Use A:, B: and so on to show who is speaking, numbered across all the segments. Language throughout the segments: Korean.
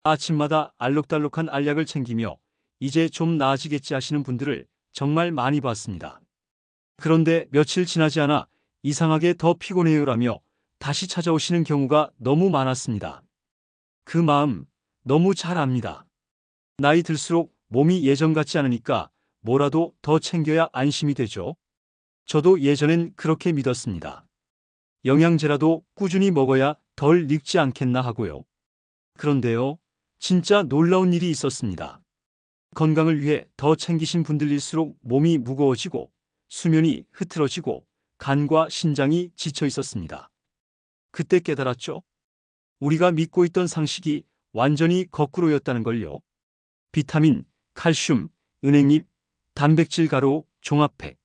A: 아침마다 알록달록한 알약을 챙기며 이제 좀 나아지겠지 하시는 분들을 정말 많이 봤습니다. 그런데 며칠 지나지 않아 이상하게 더 피곤해요라며 다시 찾아오시는 경우가 너무 많았습니다. 그 마음 너무 잘 압니다. 나이 들수록 몸이 예전 같지 않으니까 뭐라도 더 챙겨야 안심이 되죠. 저도 예전엔 그렇게 믿었습니다. 영양제라도 꾸준히 먹어야 덜 늙지 않겠나 하고요. 그런데요, 진짜 놀라운 일이 있었습니다. 건강을 위해 더 챙기신 분들일수록 몸이 무거워지고 수면이 흐트러지고 간과 신장이 지쳐 있었습니다. 그때 깨달았죠. 우리가 믿고 있던 상식이 완전히 거꾸로였다는 걸요. 비타민, 칼슘, 은행잎, 단백질 가루, 종합팩.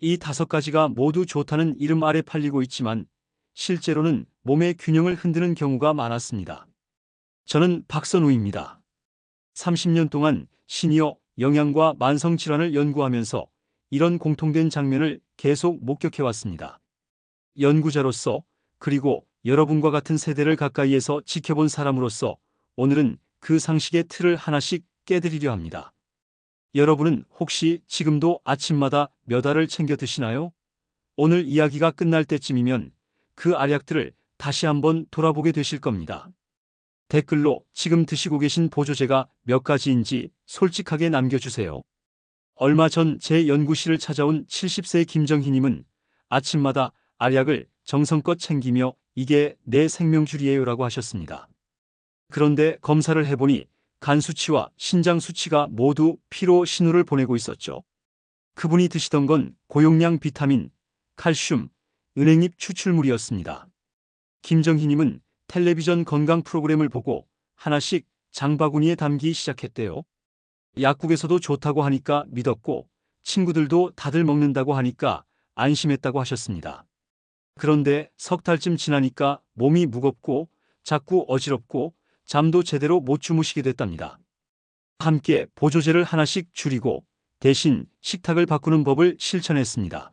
A: 이 5가지가 모두 좋다는 이름 아래 팔리고 있지만 실제로는 몸의 균형을 흔드는 경우가 많았습니다. 저는 박선우입니다. 30년 동안 시니어 영양과 만성질환을 연구하면서 이런 공통된 장면을 계속 목격해왔습니다. 연구자로서 그리고 여러분과 같은 세대를 가까이에서 지켜본 사람으로서 오늘은 그 상식의 틀을 하나씩 깨드리려 합니다. 여러분은 혹시 지금도 아침마다 몇 알을 챙겨 드시나요? 오늘 이야기가 끝날 때쯤이면 그 알약들을 다시 한번 돌아보게 되실 겁니다. 댓글로 지금 드시고 계신 보조제가 몇 가지인지 솔직하게 남겨주세요. 얼마 전 제 연구실을 찾아온 70세 김정희님은 아침마다 알약을 정성껏 챙기며 이게 내 생명줄이에요라고 하셨습니다. 그런데 검사를 해보니 간 수치와 신장 수치가 모두 피로 신호를 보내고 있었죠. 그분이 드시던 건 고용량 비타민, 칼슘, 은행잎 추출물이었습니다. 김정희님은 텔레비전 건강 프로그램을 보고 하나씩 장바구니에 담기 시작했대요. 약국에서도 좋다고 하니까 믿었고 친구들도 다들 먹는다고 하니까 안심했다고 하셨습니다. 그런데 석 달쯤 지나니까 몸이 무겁고 자꾸 어지럽고 잠도 제대로 못 주무시게 됐답니다. 함께 보조제를 하나씩 줄이고 대신 식탁을 바꾸는 법을 실천했습니다.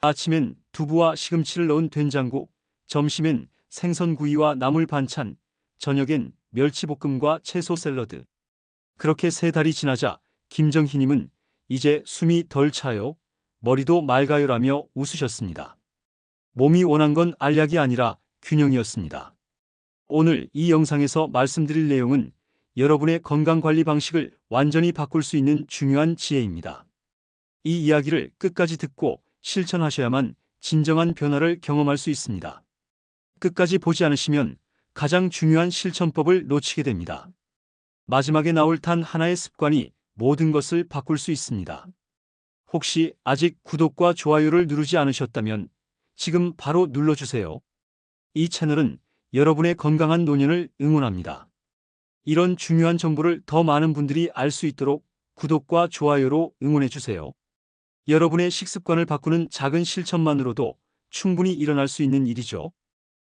A: 아침엔 두부와 시금치를 넣은 된장국, 점심엔 생선구이와 나물 반찬, 저녁엔 멸치볶음과 채소 샐러드. 그렇게 3달이 지나자 김정희님은 이제 숨이 덜 차요, 머리도 맑아요라며 웃으셨습니다. 몸이 원한 건 알약이 아니라 균형이었습니다. 오늘 이 영상에서 말씀드릴 내용은 여러분의 건강관리 방식을 완전히 바꿀 수 있는 중요한 지혜입니다. 이 이야기를 끝까지 듣고 실천하셔야만 진정한 변화를 경험할 수 있습니다. 끝까지 보지 않으시면 가장 중요한 실천법을 놓치게 됩니다. 마지막에 나올 단 하나의 습관이 모든 것을 바꿀 수 있습니다. 혹시 아직 구독과 좋아요를 누르지 않으셨다면 지금 바로 눌러주세요. 이 채널은 여러분의 건강한 노년을 응원합니다. 이런 중요한 정보를 더 많은 분들이 알 수 있도록 구독과 좋아요로 응원해주세요. 여러분의 식습관을 바꾸는 작은 실천만으로도 충분히 일어날 수 있는 일이죠.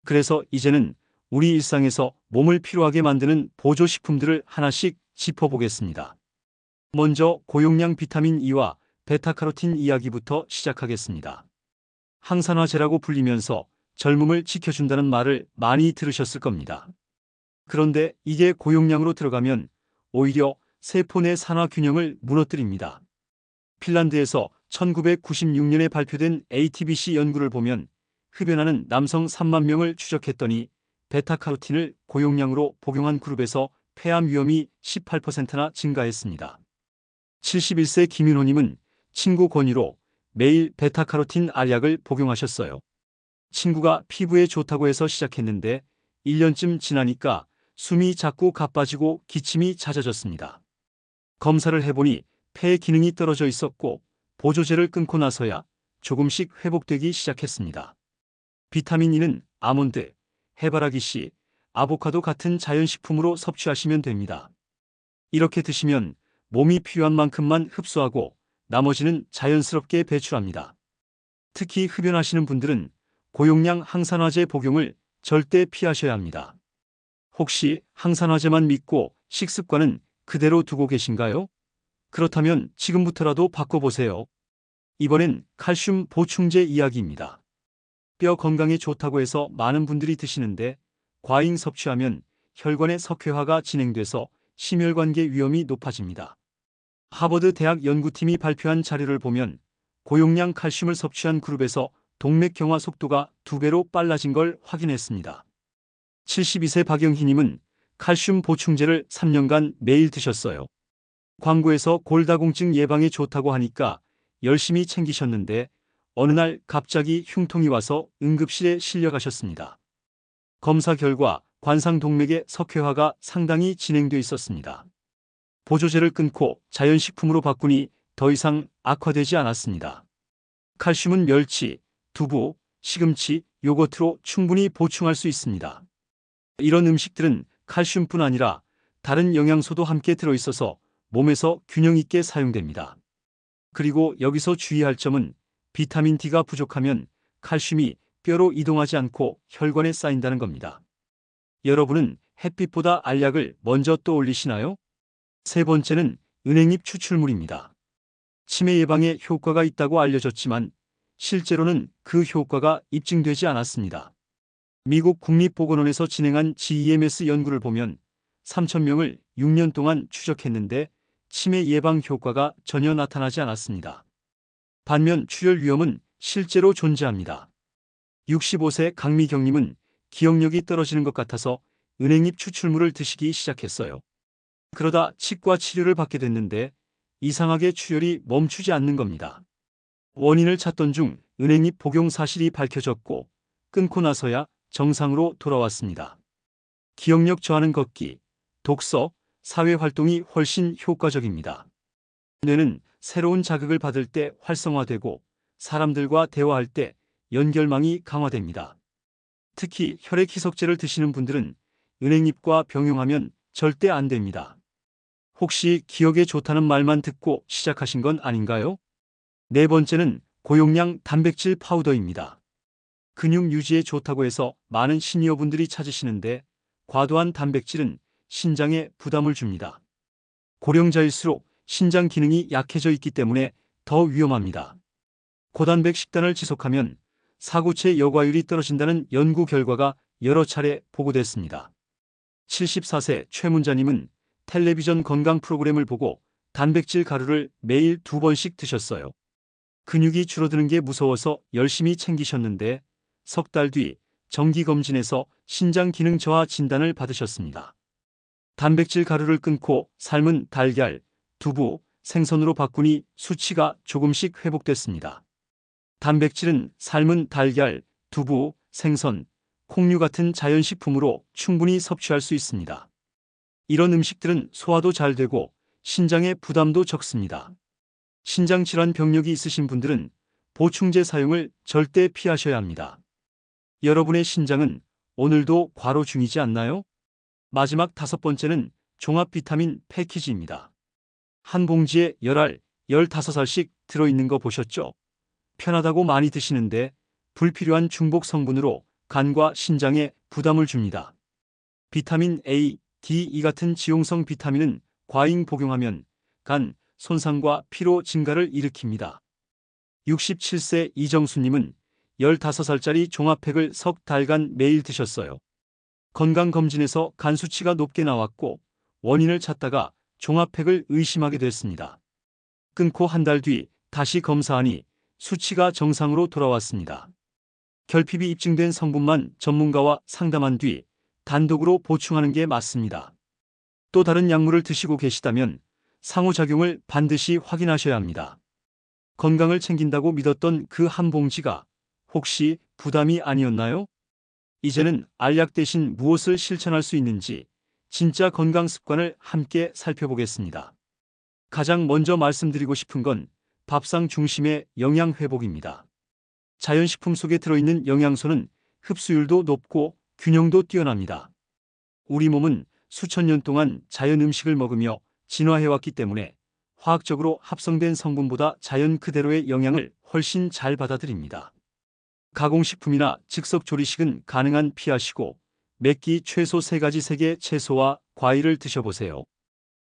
A: 그래서 이제는 우리 일상에서 몸을 피로하게 만드는 보조식품들을 하나씩 짚어보겠습니다. 먼저 고용량 비타민 E와 베타카로틴 이야기부터 시작하겠습니다. 항산화제라고 불리면서 젊음을 지켜준다는 말을 많이 들으셨을 겁니다. 그런데 이게 고용량으로 들어가면 오히려 세포 내 산화 균형을 무너뜨립니다. 핀란드에서 1996년에 발표된 ATBC 연구를 보면 흡연하는 남성 3만 명을 추적했더니 베타카로틴을 고용량으로 복용한 그룹에서 폐암 위험이 18%나 증가했습니다. 71세 김윤호님은 친구 권유로 매일 베타카로틴 알약을 복용하셨어요. 친구가 피부에 좋다고 해서 시작했는데 1년쯤 지나니까 숨이 자꾸 가빠지고 기침이 잦아졌습니다. 검사를 해보니 폐 기능이 떨어져 있었고 보조제를 끊고 나서야 조금씩 회복되기 시작했습니다. 비타민 E는 아몬드, 해바라기씨, 아보카도 같은 자연식품으로 섭취하시면 됩니다. 이렇게 드시면 몸이 필요한 만큼만 흡수하고 나머지는 자연스럽게 배출합니다. 특히 흡연하시는 분들은 고용량 항산화제 복용을 절대 피하셔야 합니다. 혹시 항산화제만 믿고 식습관은 그대로 두고 계신가요? 그렇다면 지금부터라도 바꿔보세요. 이번엔 칼슘 보충제 이야기입니다. 뼈 건강에 좋다고 해서 많은 분들이 드시는데 과잉 섭취하면 혈관의 석회화가 진행돼서 심혈관계 위험이 높아집니다. 하버드 대학 연구팀이 발표한 자료를 보면 고용량 칼슘을 섭취한 그룹에서 동맥경화 속도가 2배로 빨라진 걸 확인했습니다. 72세 박영희님은 칼슘 보충제를 3년간 매일 드셨어요. 광고에서 골다공증 예방에 좋다고 하니까 열심히 챙기셨는데 어느 날 갑자기 흉통이 와서 응급실에 실려가셨습니다. 검사 결과 관상동맥의 석회화가 상당히 진행돼 있었습니다. 보조제를 끊고 자연식품으로 바꾸니 더 이상 악화되지 않았습니다. 칼슘은 멸치, 두부, 시금치, 요거트로 충분히 보충할 수 있습니다. 이런 음식들은 칼슘뿐 아니라 다른 영양소도 함께 들어있어서 몸에서 균형 있게 사용됩니다. 그리고 여기서 주의할 점은 비타민 D가 부족하면 칼슘이 뼈로 이동하지 않고 혈관에 쌓인다는 겁니다. 여러분은 햇빛보다 알약을 먼저 떠올리시나요? 세 번째는 은행잎 추출물입니다. 치매 예방에 효과가 있다고 알려졌지만 실제로는 그 효과가 입증되지 않았습니다. 미국 국립보건원에서 진행한 GEMS 연구를 보면 3,000명을 6년 동안 추적했는데 치매 예방 효과가 전혀 나타나지 않았습니다. 반면 출혈 위험은 실제로 존재합니다. 65세 강미경님은 기억력이 떨어지는 것 같아서 은행잎 추출물을 드시기 시작했어요. 그러다 치과 치료를 받게 됐는데 이상하게 출혈이 멈추지 않는 겁니다. 원인을 찾던 중 은행잎 복용 사실이 밝혀졌고 끊고 나서야 정상으로 돌아왔습니다. 기억력 저하는 걷기, 독서, 사회활동이 훨씬 효과적입니다. 뇌는 새로운 자극을 받을 때 활성화되고 사람들과 대화할 때 연결망이 강화됩니다. 특히 혈액 희석제를 드시는 분들은 은행잎과 병용하면 절대 안 됩니다. 혹시 기억에 좋다는 말만 듣고 시작하신 건 아닌가요? 네 번째는 고용량 단백질 파우더입니다. 근육 유지에 좋다고 해서 많은 시니어분들이 찾으시는데 과도한 단백질은 신장에 부담을 줍니다. 고령자일수록 신장 기능이 약해져 있기 때문에 더 위험합니다. 고단백 식단을 지속하면 사고체 여과율이 떨어진다는 연구 결과가 여러 차례 보고됐습니다. 74세 최문자님은 텔레비전 건강 프로그램을 보고 단백질 가루를 매일 2번씩 드셨어요. 근육이 줄어드는 게 무서워서 열심히 챙기셨는데 석 달 뒤 정기검진에서 신장 기능 저하 진단을 받으셨습니다. 단백질 가루를 끊고 삶은 달걀, 두부, 생선으로 바꾸니 수치가 조금씩 회복됐습니다. 단백질은 삶은 달걀, 두부, 생선, 콩류 같은 자연식품으로 충분히 섭취할 수 있습니다. 이런 음식들은 소화도 잘 되고 신장의 부담도 적습니다. 신장질환 병력이 있으신 분들은 보충제 사용을 절대 피하셔야 합니다. 여러분의 신장은 오늘도 과로 중이지 않나요? 마지막 5번째는 종합 비타민 패키지입니다. 한 봉지에 열알, 15알씩 들어있는 거 보셨죠? 편하다고 많이 드시는데 불필요한 중복 성분으로 간과 신장에 부담을 줍니다. 비타민 A, D, E 같은 지용성 비타민은 과잉 복용하면 간, 손상과 피로 증가를 일으킵니다. 67세 이정수님은 15알짜리 종합팩을 석 달간 매일 드셨어요. 건강검진에서 간 수치가 높게 나왔고 원인을 찾다가 종합팩을 의심하게 됐습니다. 끊고 한 달 뒤 다시 검사하니 수치가 정상으로 돌아왔습니다. 결핍이 입증된 성분만 전문가와 상담한 뒤 단독으로 보충하는 게 맞습니다. 또 다른 약물을 드시고 계시다면 상호작용을 반드시 확인하셔야 합니다. 건강을 챙긴다고 믿었던 그 한 봉지가 혹시 부담이 아니었나요? 이제는 알약 대신 무엇을 실천할 수 있는지 진짜 건강 습관을 함께 살펴보겠습니다. 가장 먼저 말씀드리고 싶은 건 밥상 중심의 영양 회복입니다. 자연식품 속에 들어있는 영양소는 흡수율도 높고 균형도 뛰어납니다. 우리 몸은 수천 년 동안 자연 음식을 먹으며 진화해왔기 때문에 화학적으로 합성된 성분보다 자연 그대로의 영양을 훨씬 잘 받아들입니다. 가공식품이나 즉석 조리식은 가능한 피하시고 맵기 최소 3가지 색의 채소와 과일을 드셔보세요.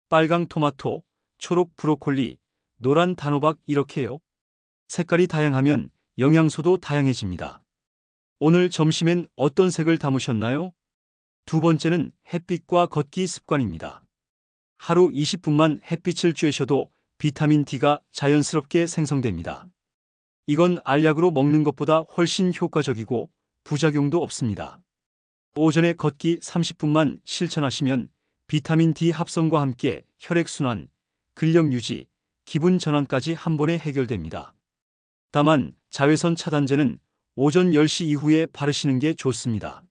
A: 빨강 토마토, 초록 브로콜리, 노란 단호박 이렇게요. 색깔이 다양하면 영양소도 다양해집니다. 오늘 점심엔 어떤 색을 담으셨나요? 두 번째는 햇빛과 걷기 습관입니다. 하루 20분만 햇빛을 쬐셔도 비타민 D가 자연스럽게 생성됩니다. 이건 알약으로 먹는 것보다 훨씬 효과적이고 부작용도 없습니다. 오전에 걷기 30분만 실천하시면 비타민 D 합성과 함께 혈액순환, 근력 유지, 기분 전환까지 한 번에 해결됩니다. 다만 자외선 차단제는 오전 10시 이후에 바르시는 게 좋습니다.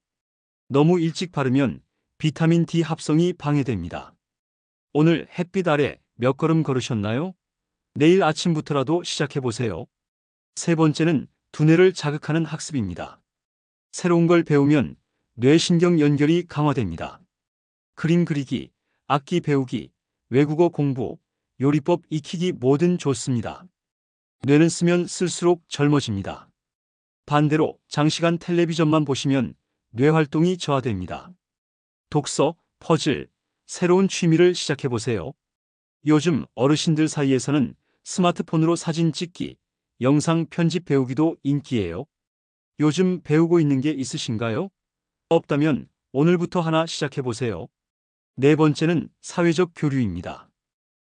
A: 너무 일찍 바르면 비타민 D 합성이 방해됩니다. 오늘 햇빛 아래 몇 걸음 걸으셨나요? 내일 아침부터라도 시작해보세요. 세 번째는 두뇌를 자극하는 학습입니다. 새로운 걸 배우면 뇌신경 연결이 강화됩니다. 그림 그리기, 악기 배우기, 외국어 공부, 요리법 익히기 뭐든 좋습니다. 뇌는 쓰면 쓸수록 젊어집니다. 반대로 장시간 텔레비전만 보시면 뇌 활동이 저하됩니다. 독서, 퍼즐, 새로운 취미를 시작해보세요. 요즘 어르신들 사이에서는 스마트폰으로 사진 찍기, 영상 편집 배우기도 인기예요. 요즘 배우고 있는 게 있으신가요? 없다면 오늘부터 하나 시작해보세요. 네 번째는 사회적 교류입니다.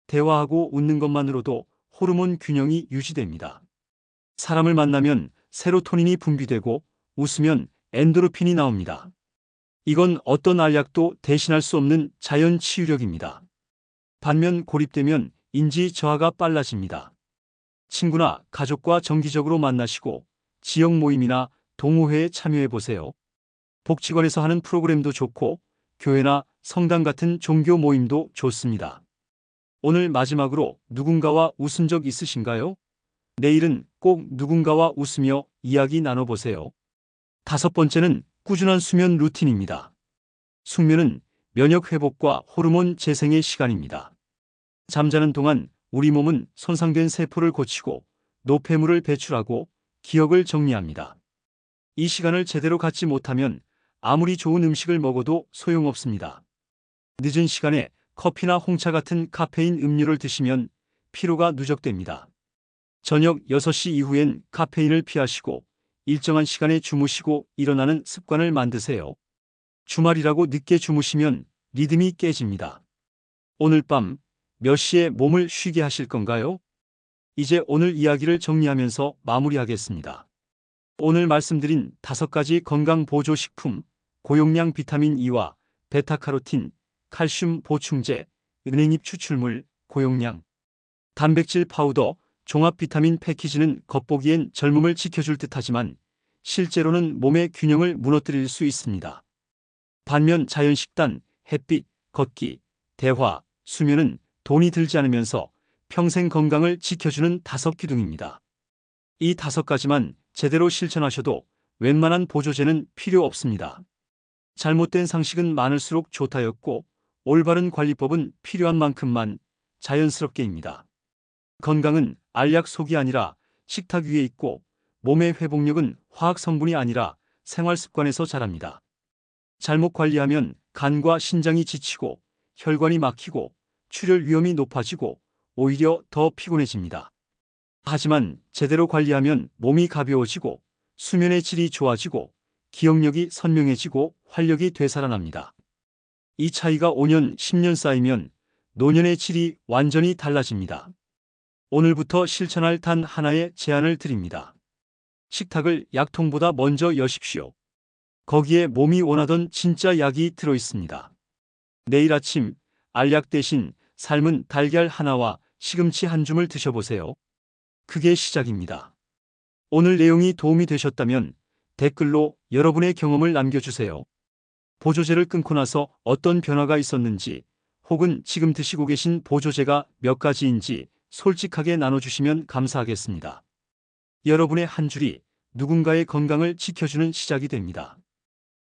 A: 대화하고 웃는 것만으로도 호르몬 균형이 유지됩니다. 사람을 만나면 세로토닌이 분비되고 웃으면 엔도르핀이 나옵니다. 이건 어떤 알약도 대신할 수 없는 자연 치유력입니다. 반면 고립되면 인지 저하가 빨라집니다. 친구나 가족과 정기적으로 만나시고 지역 모임이나 동호회에 참여해보세요. 복지관에서 하는 프로그램도 좋고 교회나 성당 같은 종교 모임도 좋습니다. 오늘 마지막으로 누군가와 웃은 적 있으신가요? 내일은 꼭 누군가와 웃으며 이야기 나눠보세요. 다섯 번째는 꾸준한 수면 루틴입니다. 숙면은 면역 회복과 호르몬 재생의 시간입니다. 잠자는 동안 우리 몸은 손상된 세포를 고치고 노폐물을 배출하고 기억을 정리합니다. 이 시간을 제대로 갖지 못하면 아무리 좋은 음식을 먹어도 소용없습니다. 늦은 시간에 커피나 홍차 같은 카페인 음료를 드시면 피로가 누적됩니다. 저녁 6시 이후엔 카페인을 피하시고 일정한 시간에 주무시고 일어나는 습관을 만드세요. 주말이라고 늦게 주무시면 리듬이 깨집니다. 오늘 밤 몇 시에 몸을 쉬게 하실 건가요? 이제 오늘 이야기를 정리하면서 마무리하겠습니다. 오늘 말씀드린 5가지 건강 보조 식품, 고용량 비타민 E와 베타카로틴, 칼슘 보충제, 은행잎 추출물, 고용량, 단백질 파우더, 종합 비타민 패키지는 겉보기엔 젊음을 지켜줄 듯하지만 실제로는 몸의 균형을 무너뜨릴 수 있습니다. 반면 자연식단, 햇빛, 걷기, 대화, 수면은 돈이 들지 않으면서 평생 건강을 지켜주는 5기둥입니다. 이 5가지만 제대로 실천하셔도 웬만한 보조제는 필요 없습니다. 잘못된 상식은 많을수록 좋다였고 올바른 관리법은 필요한 만큼만 자연스럽게입니다. 건강은 알약 속이 아니라 식탁 위에 있고 몸의 회복력은 화학 성분이 아니라 생활 습관에서 자랍니다. 잘못 관리하면 간과 신장이 지치고 혈관이 막히고 출혈 위험이 높아지고 오히려 더 피곤해집니다. 하지만 제대로 관리하면 몸이 가벼워지고 수면의 질이 좋아지고 기억력이 선명해지고 활력이 되살아납니다. 이 차이가 5년, 10년 쌓이면 노년의 질이 완전히 달라집니다. 오늘부터 실천할 단 하나의 제안을 드립니다. 식탁을 약통보다 먼저 여십시오. 거기에 몸이 원하던 진짜 약이 들어있습니다. 내일 아침 알약 대신 삶은 달걀 하나와 시금치 한 줌을 드셔보세요. 그게 시작입니다. 오늘 내용이 도움이 되셨다면 댓글로 여러분의 경험을 남겨주세요. 보조제를 끊고 나서 어떤 변화가 있었는지 혹은 지금 드시고 계신 보조제가 몇 가지인지 솔직하게 나눠주시면 감사하겠습니다. 여러분의 한 줄이 누군가의 건강을 지켜주는 시작이 됩니다.